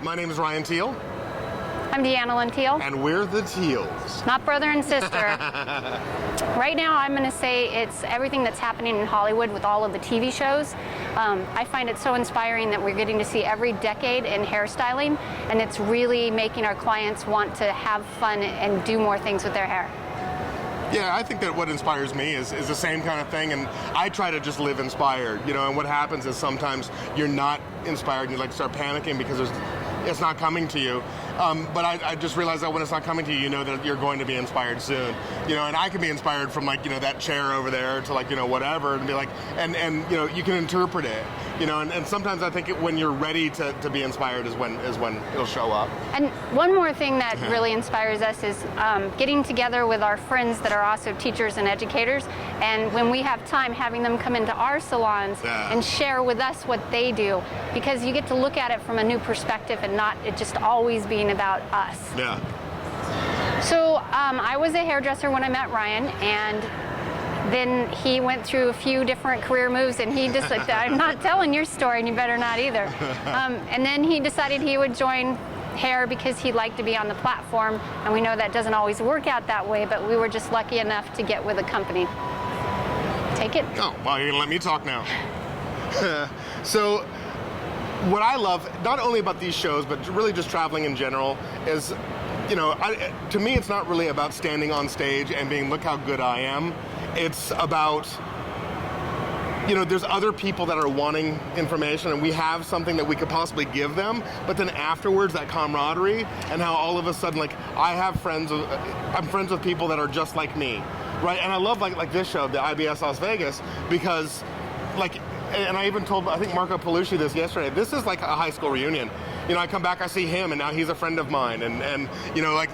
My name is Ryan Teal. I'm Deanna Teal. And we're the Teals. Not brother and sister. Right now, I'm going to say it's everything that's happening in Hollywood with all of the TV shows. I find it so inspiring that we're getting to see every decade in hairstyling, and it's really making our clients want to have fun and do more things with their hair. Yeah, I think that what inspires me is the same kind of thing, and I try to just live inspired, and what happens is sometimes you're not inspired and you start panicking because it's not coming to you. But I just realized that when it's not coming to you, you know that you're going to be inspired soon. And I can be inspired from that chair over there to whatever, and be and you can interpret it. And sometimes I think when you're ready to be inspired is when it'll show up. And one more thing that really inspires us is getting together with our friends that are also teachers and educators, and when we have time, having them come into our salons and share with us what they do, because you get to look at it from a new perspective and not it just always being about us. Yeah. So I was a hairdresser when I met Ryan, and then he went through a few different career moves, and he just I'm not telling your story, and you better not either. And then he decided he would join hair because he liked to be on the platform, and we know that doesn't always work out that way, but we were just lucky enough to get with a company. Take it. Oh, well, you're gonna let me talk now. So what I love, not only about these shows, but really just traveling in general, is, to me, it's not really about standing on stage and being, look how good I am. It's about, there's other people that are wanting information, and we have something that we could possibly give them, but then afterwards, that camaraderie, and how all of a sudden, I'm friends with people that are just like me, right? And I love, like this show, the IBS Las Vegas, because, and I even told, I think, Marco Palucci this yesterday, this is like a high school reunion. I come back, I see him, and now he's a friend of mine, and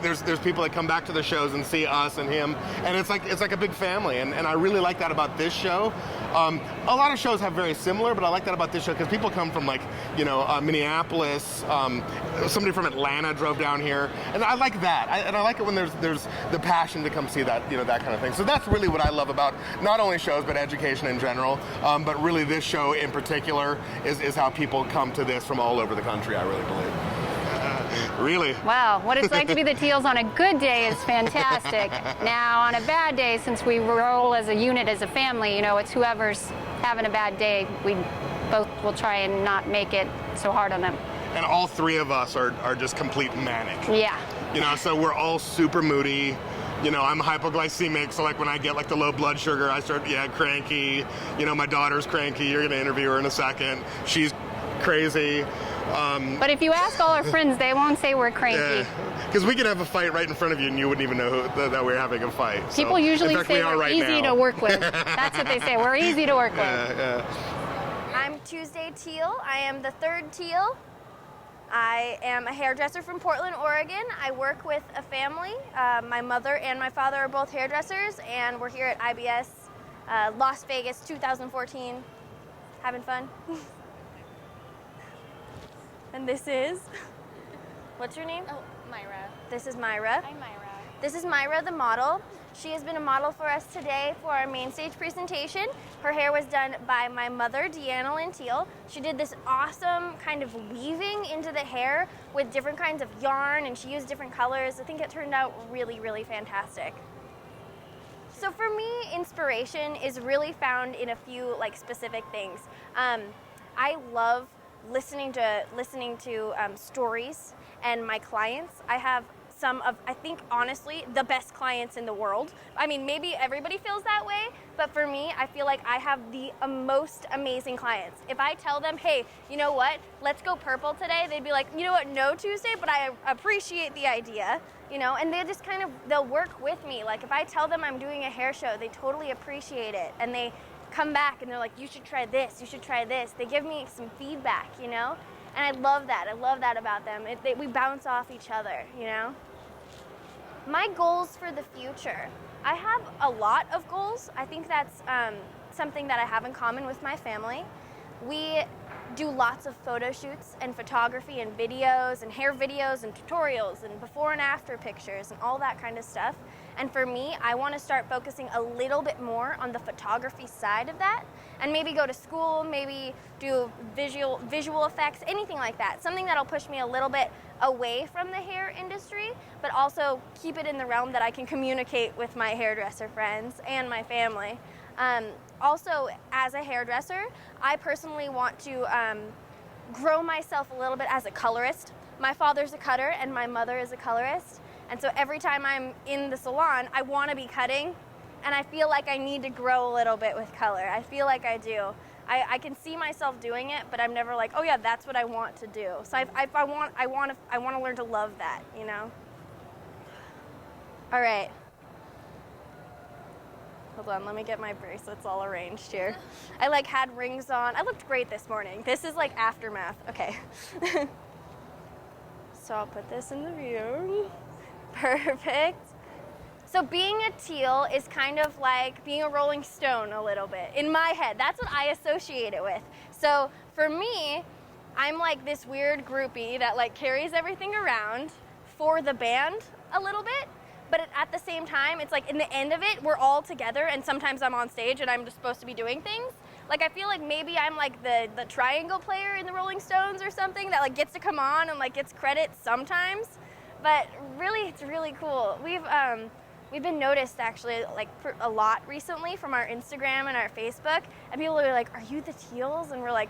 there's people that come back to the shows and see us and him, and it's like a big family, and I really like that about this show. A lot of shows have very similar, but I like that about this show because people come from Minneapolis, somebody from Atlanta drove down here, and I like that. I like it when there's the passion to come see that, that kind of thing. So that's really what I love about not only shows, but education in general, but really this show in particular is how people come to this from all over the country, I really believe. Really? Wow, what it's like to be the Teals on a good day is fantastic. Now, on a bad day, since we roll as a unit, as a family, it's whoever's having a bad day, we both will try and not make it so hard on them. And all three of us are just complete manic. Yeah. So we're all super moody. I'm hypoglycemic, so when I get the low blood sugar, I start, cranky. My daughter's cranky. You're going to interview her in a second. She's crazy. But if you ask all our friends, they won't say we're cranky. Yeah, because we could have a fight right in front of you, and you wouldn't even know that we're having a fight. People usually say we're easy to work with. That's what they say. We're easy to work with. Yeah. I'm Tuesday Teal. I am the third Teal. I am a hairdresser from Portland, Oregon. I work with a family. My mother and my father are both hairdressers, and we're here at IBS Las Vegas 2014, having fun. And this is, what's your name? Oh, Myra. This is Myra. I'm Myra. This is Myra, the model. She has been a model for us today for our main stage presentation. Her hair was done by my mother, Deanna Teal. She did this awesome kind of weaving into the hair with different kinds of yarn, and she used different colors. I think it turned out really, really fantastic. So for me, inspiration is really found in a few specific things. I love listening to stories and my clients. I have some of, I think, honestly, the best clients in the world. I mean, maybe everybody feels that way, but for me, I feel like I have the most amazing clients. If I tell them, hey, you know what, let's go purple today, they'd be like, you know what, no Tuesday, but I appreciate the idea, and they just they'll work with me. If I tell them I'm doing a hair show, they totally appreciate it, and they come back and they're like, you should try this, you should try this. They give me some feedback, and I love that. I love that about them. We bounce off each other, My goals for the future. I have a lot of goals. I think that's something that I have in common with my family. We do lots of photo shoots and photography and videos and hair videos and tutorials and before and after pictures and all that kind of stuff. And for me, I want to start focusing a little bit more on the photography side of that, and maybe go to school, maybe do visual effects, anything like that. Something that'll push me a little bit away from the hair industry, but also keep it in the realm that I can communicate with my hairdresser friends and my family. Also, as a hairdresser, I personally want to grow myself a little bit as a colorist. My father's a cutter and my mother is a colorist. And so every time I'm in the salon, I want to be cutting, and I feel like I need to grow a little bit with color. I feel like I do. I can see myself doing it, but I'm never like, oh yeah, that's what I want to do. So I want to learn to love that, you know? All right. Hold on, let me get my bracelets all arranged here. I like had rings on. I looked great this morning. This is like aftermath. Okay. So I'll put this in the view. Perfect. So being a teal is kind of like being a Rolling Stone a little bit. In my head, that's what I associate it with. So for me, I'm like this weird groupie that like carries everything around for the band a little bit. But at the same time, it's like in the end of it, we're all together, and sometimes I'm on stage and I'm just supposed to be doing things. Like I feel like maybe I'm like the triangle player in the Rolling Stones or something that like gets to come on and like gets credit sometimes. But really, it's really cool. We've been noticed actually like a lot recently from our Instagram and our Facebook, and people are like, "Are you the Teals?" And we're like,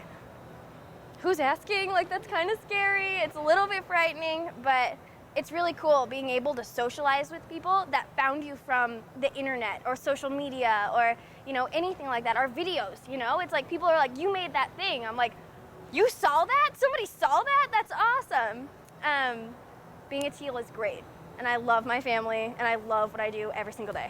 "Who's asking?" Like that's kind of scary. It's a little bit frightening, but it's really cool being able to socialize with people that found you from the internet or social media or, you know, anything like that. Our videos, you know, it's like people are like, "You made that thing." I'm like, "You saw that? Somebody saw that? That's awesome." Being a Teal is great, and I love my family, and I love what I do every single day.